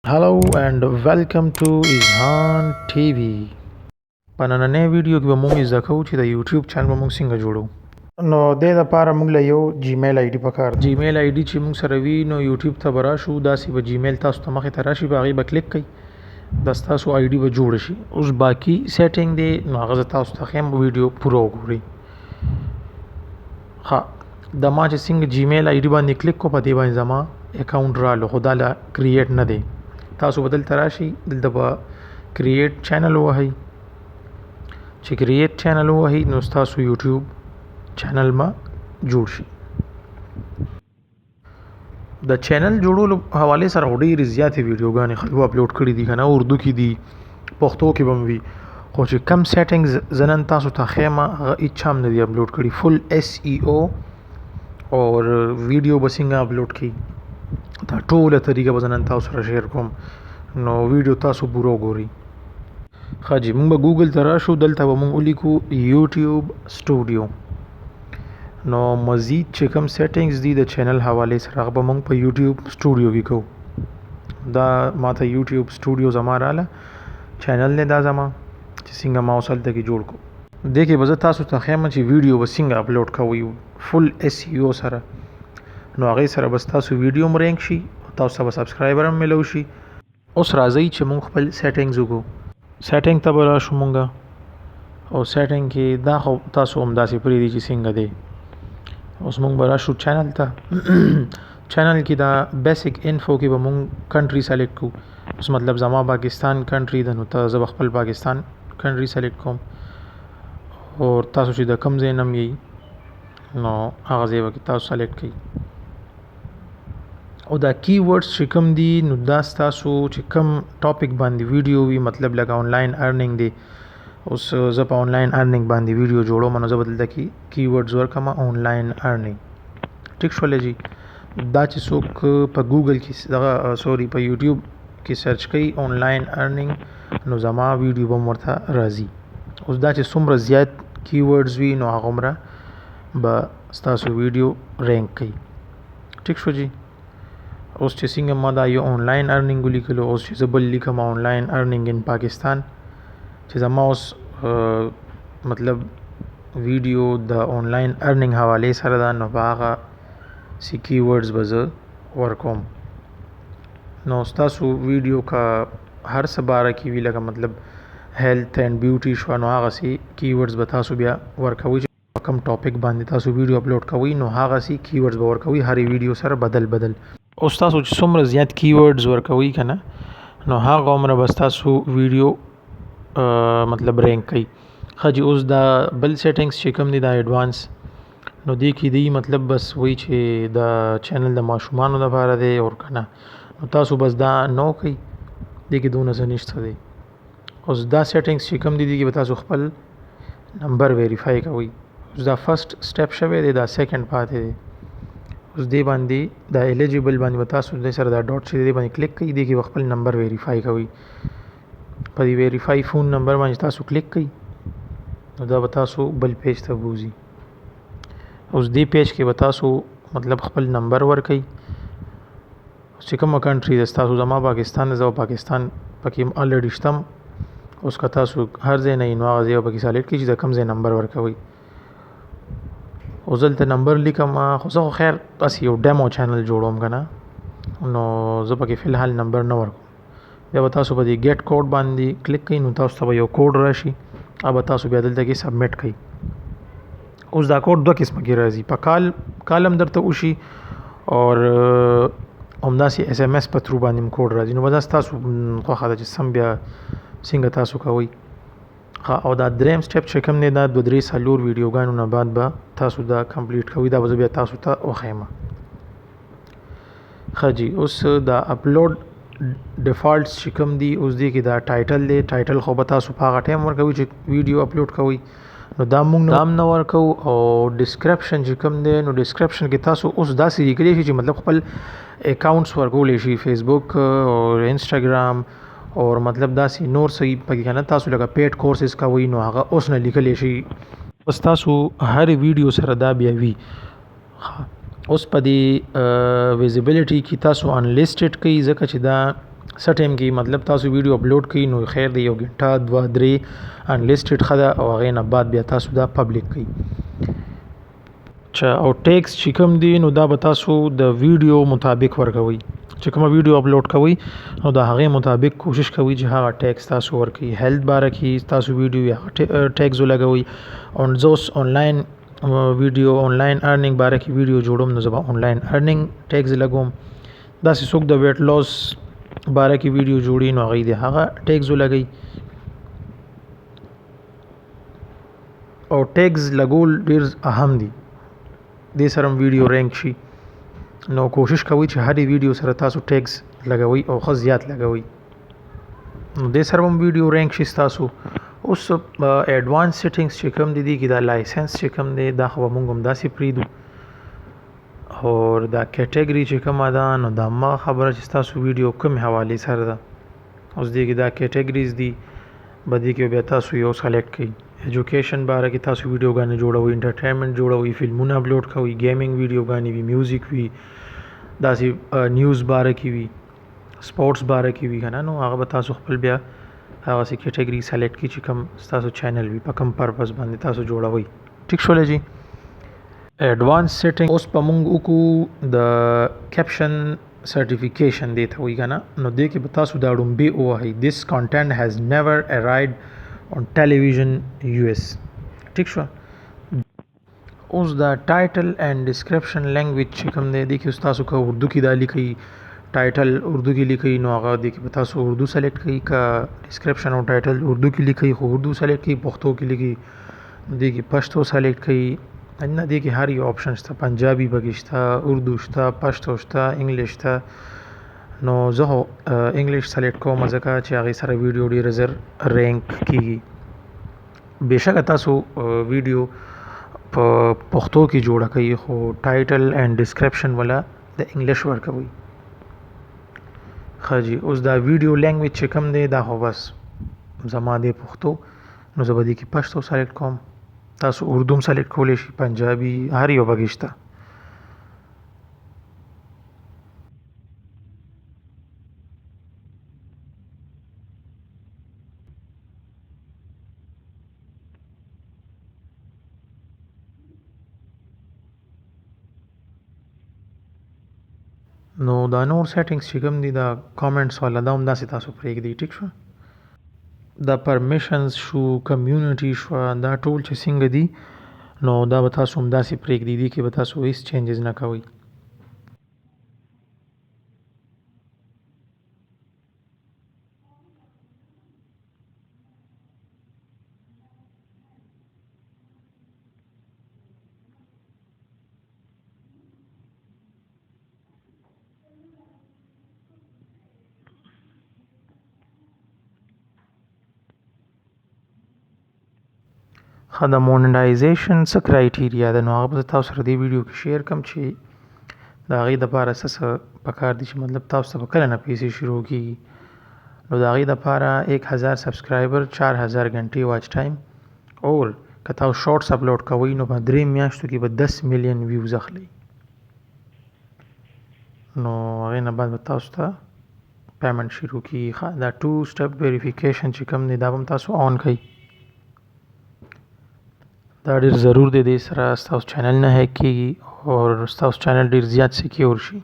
Hello and welcome to Izhan TV. په نننۍ ویډیو کې به موږ زده کوو چې د یوټیوب چینل به موږ څنګه جوړو. نو د دې لپاره موږ له یو جیمیل آی ډي پکار دی. جیمیل آی ډي چې موږ سره وي نو یوټیوب ته به راشو، داسې به جیمیل تاسو ته مخې ته راشي، په هغې به کلیک کوئ، دا ستاسو آی ډي به جوړه شي. اوس باقي سیټینګ دی نو هغه زه تاسو ته ښیم، ویډیو پوره وګورئ. ښه، د ما چې څنګه جیمیل آی ډي باندې کلیک کو، په دې باندې زما اکاونټ رالو، خو دا لا کریټ نه دی. تاسو به دلته راشئ، دلته به کریټ چینل ووهئ. چې کریټ چینل ووهئ نو ستاسو یوټیوب چینل ما جوړ شي. د چینل جوړولو حوالې سره ډېرې زیاتې ویډیوګانې خلکو اپلوډ کړي دي، که نه اردو کې دي، پښتو کې به هم وي، خو چې کم سیټینګز زه نن تاسو ته ښیم هغه هېچا هم نه دي اپلوډ کړي. فل SEO اور ویډیو به څنګه اپلوډ کړي دا ټوله طریقه به زه نن تاسو سره شیر کوم، نو ویډیو تاسو پوره وګورئ. ښه جي، موږ به ګوګل ته راشو، دلته به موږ ولیکو یوټیوب سټوډیو. نو مزید چې کوم سیټینګز دي د چینل حوالې سره هغه به موږ په یوټیوب سټوډیو کې کوو. دا ماته یوټیوب سټوډیو زما راله چینل نه، دا زما چې څنګه ما اوس هلته کې جوړ کو. دې کې به زه تاسو ته ښیم چې ویډیو به څنګه اپلوډ کوئ فل SEO سره، نو هغې سره به ستاسو ویډیو هم رینک شي، تاسو ته به سبسکرایبر هم ملو شي. اوس راځئ چې موږ خپل سیټینګز وګورو. سیټینګ ته به راشو موږ، او سیټینګ کې دا خو تاسو همداسې پرېږدئ چې څنګه دی. اوس موږ به راشو چینل ته. چینل کې دا بیسک انفو کې به موږ کنټري سلیکټ کوو. اوس مطلب زما پاکستان کنټري ده، نو ته زه به خپل پاکستان کنټري سلیکټ کوم، او تاسو چې د کوم ځای نه هم یئ نو هغه ځای به تاسو سلیکټ کړئ. او دا کی ورډز چې کوم دي نو دا ستاسو چې کوم ټاپک باندې ویډیو وي، مطلب لکه آنلاین ارننګ دی. اوس زه په آنلاین ارننګ باندې ویډیو جوړوم، نو زه به دلته کې کی ورډز ورکړم آنلاین ارننګ. ټیک شولی جي. دا چې څوک په ګوګل کې دغه سوري په یوټیوب کې سرچ کوي آنلاین ارننګ، نو زما ویډیو به هم ورته راځي. اوس دا چې څومره زیات کی ورډز وي نو هغومره به ستاسو ویډیو رینک کوي. ټیک شو جي. اوس چې څنګه ما دا یو آنلاین ارننګ ولیکلو، اوس چې زه بل لیکم آنلاین ارننګ ان پاکستان، چې زما اوس مطلب ویډیو د آنلاین ارننګ حوالې سره ده، نو په هغه سی کی ورډز به زه ورکوم. نو ستاسو ویډیو کا هر څه باره کې وي، لکه مطلب هیلث اینڈ بیوټي شوه، نو هغه سی کی ورډز به تاسو بیا ورکوئ. چې کوم ټاپک باندې تاسو ویډیو اپلوډ کوئ نو هغه سی کی ورډز به ورکوئ، هرې ویډیو سره بدل بدل. اوس تاسو چې څومره زیات کی ورډز ورکوئ که نه، نو هغه عمره به ستاسو ویډیو مطلب رینک کوي. ښه جي، اوس دا بل سیټینګز چې کوم دي دا ایډوانس، نو دې کې دی مطلب بس وایي چې دا چینل د ماشومانو لپاره دی او که نه، نو تاسو بس دا نو کوئ، دې کې دونه څه نشته دی. اوس دا سیټینګز چې کوم دي دې کې به تاسو خپل نمبر ویریفای کوئ. اوس دا فرست سټیپ شوی دی، دا سیکنډ پاتې دی. اوس دې باندې دا الیجیبل باندې به تاسو دې سره دا ډاټ چې دې باندې کلیک کوئ، دې کې به خپل نمبر ویریفای کوئ. په دې ویریفای فون نمبر باندې تاسو کلیک کوئ، نو دا به تاسو بل پیج ته بوځي. اوس دې پیج کې به تاسو مطلب خپل نمبر ورکئ. چې کومه کنټري ده ستاسو، زما پاکستان ده، زه پاکستان پکې الریډي شتم. اوس که تاسو هر ځای نه یې نو هغه ځای به پکې سلیکټ کړئ چې د کوم ځای نمبر ورکوئ. او زه دلته نمبر لیکم، خو زه خو خیر داسې یو ډیمو چینل جوړوم که نه، نو زه پکې فی الحال نمبر نه ورکوم. بیا به تاسو په دې ګیټ کوډ باندې کلیک کوئ، نو تاسو ته به یو کوډ راشي، هغه به تاسو بیا دلته کې سبمیټ کوئ. اوس دا کوډ دوه قسمه کې راځي، په کال هم درته وشي اور همداسې SMS په تھرو باندې هم کوډ راځي. نو به دا ستاسو خوښه ده چې سم بیا څنګه تاسو کوئ. او دا دریم سټیپ چې کوم دی دا 2-3 څلور ویډیوګانو نه بعد به تاسو دا کمپلیټ کوئ، دا به زه بیا تاسو ته وښیم. ښه جي، اوس دا اپلوډ ډیفالټس چې کوم دي، اوس دې کې دا ټایټل دی. ټایټل خو به تاسو په هغه ټایم ورکوئ چې ویډیو اپلوډ کوئ، نو دا موږ هم نه ورکوو. او ډسکرپشن چې کوم دی، نو ډسکرپشن کې تاسو اوس داسې لیکلی شي چې مطلب خپل اکاونټس ورکولی شي، فیسبوک او انسټاګرام اور مطلب داسې نور صحیح پکې که نه، تاسو لکه پیډ کورسز کوئ نو هغه اوس نه لیکلی شي، بس تاسو هرې ویډیو سره دا بیا وي. اوس په دې ویزیبیلیټي کې تاسو انلیسټډ کوئ، ځکه چې دا څه ټایم کې مطلب تاسو ویډیو اپلوډ کړئ نو خیر دی 1 غنټه 2 3 انلیسټډ خدا او هغه نه بعد بیا تاسو دا پبلک کړئ او ټیکس چې کوم دی نو دا به تاسو د ویډیو مطابق ورکوي چې کوم ویډیو اپلوډ کوي نو دا هغه مطابق کوشش کوي چې هغه ټیکس تاسو ورکړي هیلث باره کې تاسو ویډیو یا ټیکس لګوي اون زوس آنلاین ویډیو آنلاین ارننګ باره کې ویډیو جوړوم نو زه آنلاین ارننګ ټیکس لګوم دا چې څوک د ویټ لاس باره کې ویډیو جوړي نو هغه دی هغه ټیکس لګي او ټیکس لګول ډیر اهم دي د سره ویډیو رینک شي نو کوشش کوئ چې هرې ویډیو سره تاسو ټیکس لګوي او ښه زیات لګوي نو د سره ویډیو رینک شي تاسو اوس ایڈوانس سیټینګز چې کوم دي کې دا لایسنس چې کوم دی دا خو موږ هم داسې پریدو او دا کیټګری چې کومه ده نو دا ما خبره چې تاسو ویډیو کوم حواله سره ده اوس دې کې دا کیټګریز دي بدی کې بیا تاسو یو سلیکټ کړئ ایجوکیشن باره کې تاسو ویډیو غانې جوړوي انټرټینمنټ جوړوي فلمونه اپلوډ کوي گیمینګ ویډیو غانې وي میوزیک وي داسې نیوز باره کې وي سپورټس باره کې وي کنه نو هغه به تاسو خپل بیا هغه سي کیټګری سلیکټ کړئ چې کوم تاسو چینل وي په کوم پرپس باندې تاسو جوړوي ټیک شول جی ایڈوانس سیټینګ اوس په مونږ وکړو د کیپشن سرټیفیکیشن دی ته وایي کنه نو دې کې به تاسو دا ډومبي ووهئ this content has never arrived on television US ٹھیک شو اوس دا ټایټل اینڈ ډسکرپشن لینګویج چې کوم دی د کې تاسو کا اردو کې دا لیکي ټایټل اردو کې لیکي نو هغه د کې تاسو اردو سلیکټ کړئ کا ډسکرپشن او ټایټل اردو کې لیکي خو اردو سلیکټ کړئ پښتو کې لیکي د کې پښتو سلیکټ کړئ ان د کې هر یو آپشن شته پنجابي بګشتا اردو شته پښتو شته انګلیش شته نو زه انګلیش سلیکټ کوم ځکه چې هغه سره ویډیو ډیر زر رینک کیږي بهشکه تاسو ویډیو په پښتو کې جوړه کوي خو ټایټل اینڈ ډسکرپشن ولا د انګلیش ورکوي خاجي اوس دا ویډیو لینګویج چې کوم دی دا خو بس زما د پښتو نو زه به دې کې پښتو سلیکټ کوم تاسو اردو هم سلیکټ کولی شي پنجابي هر یو بګشته نو دا نور سیټینګز چې کوم دي دا کامنټس والا دا هم داسې تاسو پرېږدئ ټیک شو دا پرمیشنز شو کمیونټي شو دا ټول چې څنګه دي نو دا به تاسو هم داسې پرېږدئ دي کې به تاسو هیڅ چینجز نه کوئ خا د مونټایزیشن څه کرایټیریا ده نو هغه به تاسو سره دې ویډیو کې شیر کوم چې د هغې دپاره څه پکار دي چې مطلب تاسو ته به کله نه پیسې شروع کېږي نو د هغې دپاره 1000 سبسکرایبر 4000 غنټې واچ ټایم اور که تاسو شارټس اپلوډ کوئ نو په 3 میاشتو کې به 10 میلیون ویوز اخلئ نو هغې نه بعد به تاسو ته پیمنټ شروع کېږي دا 2 سټپ ویریفیکیشن چې کوم دی دا به هم تاسو آن کړئ دا ډیر ضرور دی د سره تاسو چینل نه هیک کیږي او تاسو چینل ډیر زیات سکیور شي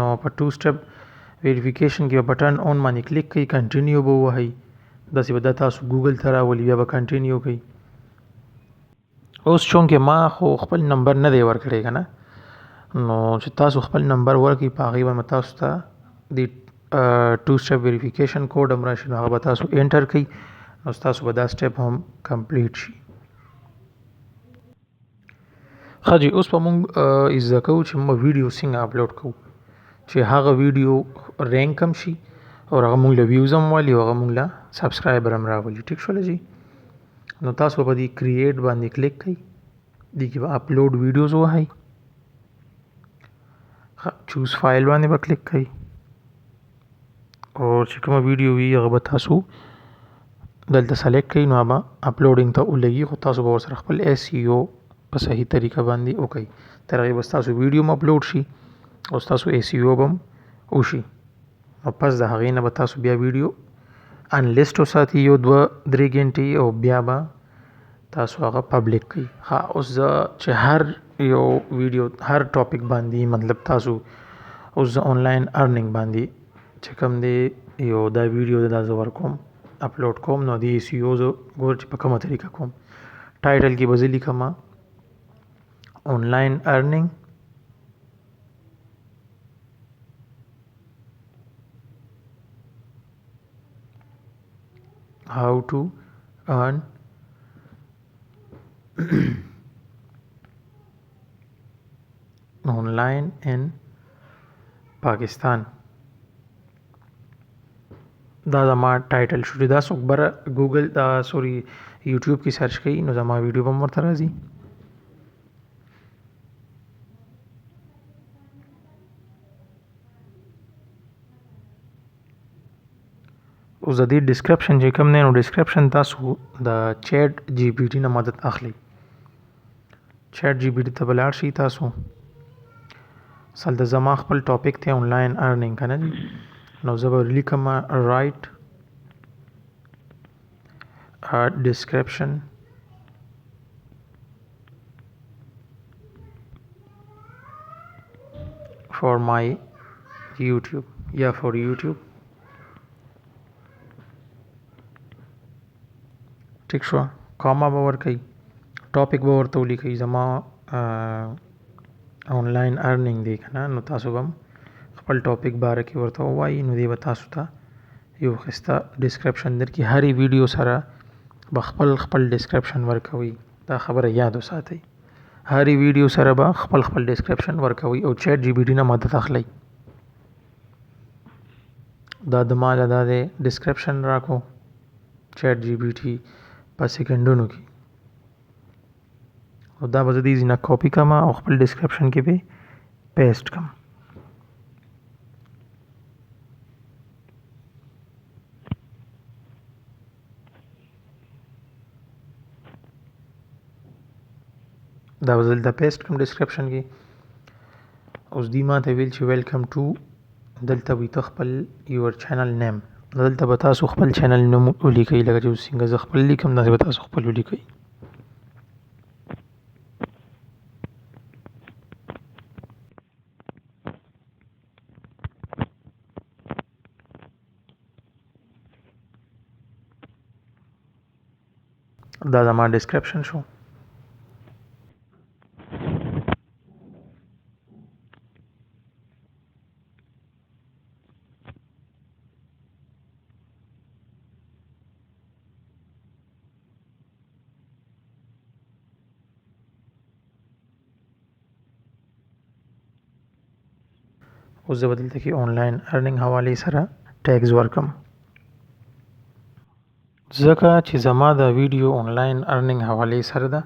نو په 2 سټپ ویریفیکیشن کې بٹن اون باندې کلیک کړئ کنټینیو به ووهئ داسې به دا تاسو ګوګل ته راولي بیا به کنټینیو کړئ اوس چونکې ما خو خپل نمبر نه دی ورکړی که نه نو چې تاسو خپل نمبر ورکړئ په هغې باندې تاسو ته د 2 سټپ ویریفیکیشن کوډ هم راشي نو هغه به تاسو انټر کړئ نو تاسو به دا سټپ هم کمپلیټ شي ښه جی اوس به مونږ زده کوو چې موږ ویډیو څنګه اپلوډ کوو چې هغه ویډیو رینک هم شي او هغه مونږ له ویوز هم والي او هغه مونږ له سبسکرایبر هم راولي ټیک شوله جی نو تاسو به دې کریټ باندې کلیک کړئ دې کې به اپلوډ ویډیوز ووهئ چوز فایل باندې به کلیک کړئ او چې کومه ویډیو وي هغه به تاسو دلته سلیکټ کړئ نو هغه اپلوډینګ ته ولګي خو تاسو به ورسره خپل SEO په صحیح طریقه باندې وکړئ تر هغې به ستاسو ویډیو هم اپلوډ شي او ستاسو SEO به هم وشي او پس د هغې نه به تاسو بیا ویډیو انلیسټ وساتي یو 2-3 غنټې او بیا به تاسو هغه پبلک کړئ. ها اوس زه چې هر یو ویډیو هر ټاپک باندې مطلب تاسو اوس زه آنلاین ارننګ باندې چې کوم دی یو دا ویډیو دا زه ورکوم اپلوډ کوم نو د SEO زه ګور چې په کومه طریقه کوم. ټایټل کې به زه لیکم آنلاین ارننګ how to earn online in Pakistan. دا زما ټایټل شو. دا څوک بره ګوګل سوري یوټیوب کې سرچ کوي نو زما ویډیو به ورته راځي. اوس د دې ډسکرپشن چې کوم دی نو ډسکرپشن تاسو د چیټ جی پی ټي نه مدد اخلي. چیټ جی پی ټي ته به لاړ شئ تاسو. اصل د زما خپل ټاپک دی آنلاین ارننګ که نه دي نو زه به لیکم رایټ description for my YouTube یا for YouTube. ټیک شو. کاما به ورکوي ټاپک به ورته ولیکئ زما آنلاین ارننګ دی که نه نو تاسو به هم خپل ټاپک باره کې ورته ووایي نو دی به تاسو ته یو ښایسته ډسکرپشن درکړي. هرې ویډیو سره به خپل ډسکرپشن ورکوي. دا خبره یاد وساتئ. هرې ویډیو سره به خپل ډسکرپشن ورکوي او چیټ جی پی ټي نه مدد اخلئ. دا د ما دا دی ډسکرپشن راکو چیټ جی پی ټي په سیکنډونو کې او دا به زه دې ځینه کاپي کړم او خپل ډسکرپشن کې به پیسټ کړم. دا به دلته پیسټ کړم ډسکرپشن کې. اوس دې ما ته ویل چې ویلکم ټو دلته وي ته خپل یور چینل نیم. دلته به تاسو خپل چینل نوم ولیکئ لکه چې څنګه زه خپل لیکم داسې به تاسو خپل ولیکئ. دا زما ډسکرپشن شو. اوس زه به دلته کې آنلاین ارننګ حوالې سره ټیګز ورکم ځکه چې زما د ویډیو آنلاین ارننګ حوالې سره ده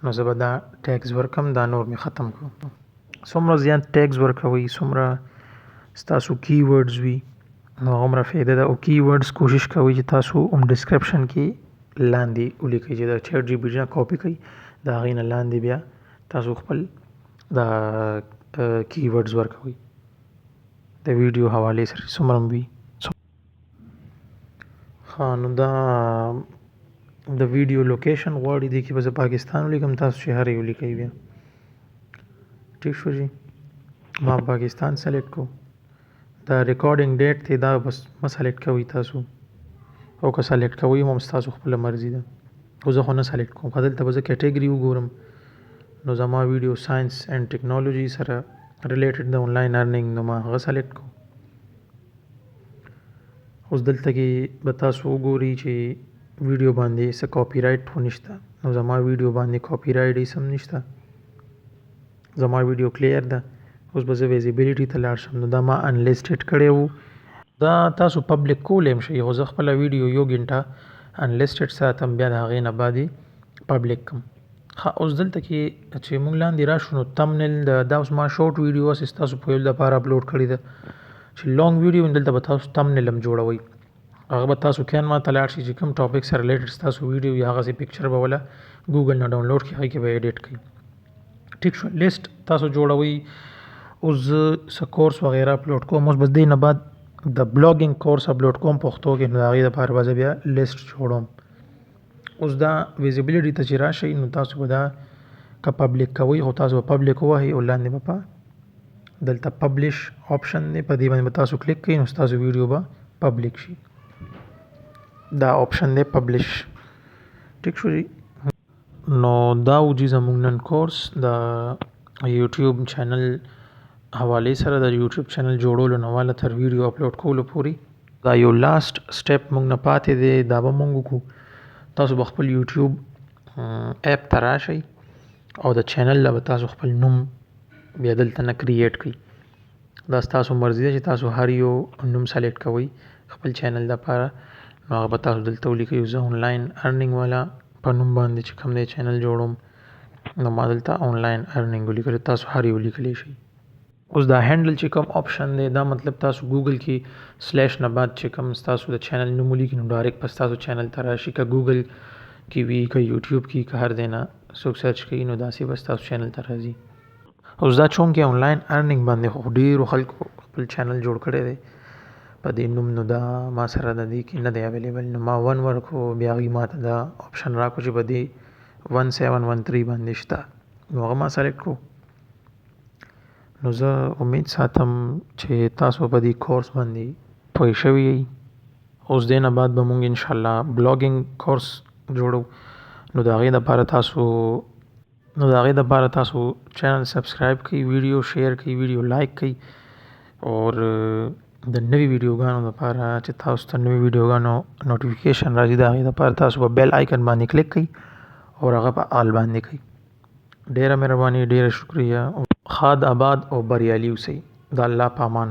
نو زه به دا ټیګز ورکم. دا نور مې ختم کړو. څومره زیات ټیګز ورکوئ څومره ستاسو کی ورډز وي نو هغومره فایده ده. او کی ورډز کوشش کوئ چې تاسو هم ډسکرپشن کې لاندې ولیکئ چې د چیټ جی پی ټي نه کاپي کړئ د هغې نه لاندې بیا تاسو خپل د کی ورډز ورکوئ د ویډیو حوالې سره څومره وي. نو دا د ویډیو لوکیشن غواړي دی کې به زه پاکستان ولیکم تاسو چې هر یو لیکئ بیا. ټیک شو جی. ما پاکستان سلیکټ کو. دا ریکارډینګ ډیټ دی دا بس ما سلیکټ کوئ تاسو او که سلیکټ کوئ هم ستاسو خپله مرضي ده. خو زه خو نه سلیکټ کوم. دلته به زه کیټګري وګورم نو زما ویډیو ساینس اینډ ټیکنالوجي سره ریلیټډ د آنلاین ارننګ نو ما هغه سلیکټ کوم. اوس دلته کې به تاسو وګورئ چې ویډیو باندې څه کاپی رایټ خو نشته نو زما ویډیو باندې کاپی رایټ هیڅ هم نشته. زما ویډیو کلیر ده. اوس به زه ویزیبیلیټي ته لاړ شم نو دا ما انلیسټډ کړی و. دا تاسو پبلک کولی هم شئ خو زه خپله ویډیو یو ګنټه انلیسټډ ساتم بیا د هغې نه بعد پبلک کړم. اوس دلته کې چې موږ لاندې راشو نو تمنیل دا اوس ما شورټ ویډیو هسې ستاسو په یو لپاره اپلوډ کړې ده چې لانګ ویډیو دلته به تاسو تمنیل هم جوړوئ. هغه به تاسو کینوا ته لاړ شئ چې کوم ټاپک سره ریلیټډ ستاسو ویډیو یا هغسې پکچر به وله ګوګل نه ډاونلوډ کړئ هغې کې به ایډیټ کړئ. ټیک شو. لیست تاسو جوړوئ. اوس زه څه کورس وغیره اپلوډ کوم. اوس بس دې نه بعد د بلاګینګ کورس اپلوډ کوم پښتو کې، نو د هغې دپاره به زه بیا لیست جوړوم. اوس دا ویزیبلیټي ته چې راشئ نو تاسو به دا که پبلیک کوئ خو تاسو به پبلیک ووهئ او لاندې به په دلته پبلیش آپشن دی، په دې باندې به تاسو کلیک کړئ نو ستاسو ویډیو به پبلیک شي. دا آپشن دی پبلیش. ټیک شو جی. نو دا و جی زموږ نن کورس د یوټیوب چینل حوالې سره، د یوټیوب چینل جوړولو نه واله تر ویډیو اپلوډ کولو پورې. دا یو لاست سټیپ موږ نه پاتې دی، دا به موږ وکړو. تاسو به خپل یوټیوب اپ ته راشئ او د چینل له به تاسو خپل نوم بیا دلته نه کریټ کړئ. دا ستاسو مرضي ده چې تاسو هر یو نوم سلیکټ کوئ خپل چینل دپاره، نو هغه به تاسو دلته ولیکئ. زه آنلاین ارنینګ والا په نوم باندې چې کوم دی چینل جوړوم، نو ما دلته آنلاین ارنینګ ولیکلی، تاسو هر یو لیکلی شئ. اوس دا هینډل چې کوم آپشن دی، دا مطلب تاسو ګوګل کې سلیش نه بعد چې کوم ستاسو د چینل نوم ولیکي نو ډایرکټ په ستاسو چینل ته راشي. که ګوګل کې وي که یوټیوب کې که هر ځای نه څوک سرچ کوي نو داسې به ستاسو چینل ته راځي. اوس دا چونکې آنلاین ارنینګ باندې خو ډېرو خلکو خپل چینل جوړ کړی دی په دې نوم، نو دا ما سره د دې کې نه دی اویلیبل. نو ما 1 ورکړو، بیا هغوی ما ته دا آپشن راکړو چې په دې 1713 باندې شته، نو هغه ما سلیکټ کړو. نو زه امید ساتم چې تاسو په دې کورس باندې پوه شوي یئ. اوس دې نه بعد به مونږ انشاءالله بلاګینګ کورس جوړو. نو د هغې دپاره تاسو چینل سبسکرایب کړئ، ویډیو شیر کړئ، ویډیو لایک کړئ، اور د نوي ویډیوګانو دپاره چې تاسو ته نوي ویډیوګانو نوټیفیکیشن راځي، د هغې دپاره تاسو په بیل آیکن باندې کلیک کړئ او هغه په آل باندې کړئ. ډېره مهرباني، ډېره شکریه. ښاد آباد او بریالي اوسئ. د الله په امان.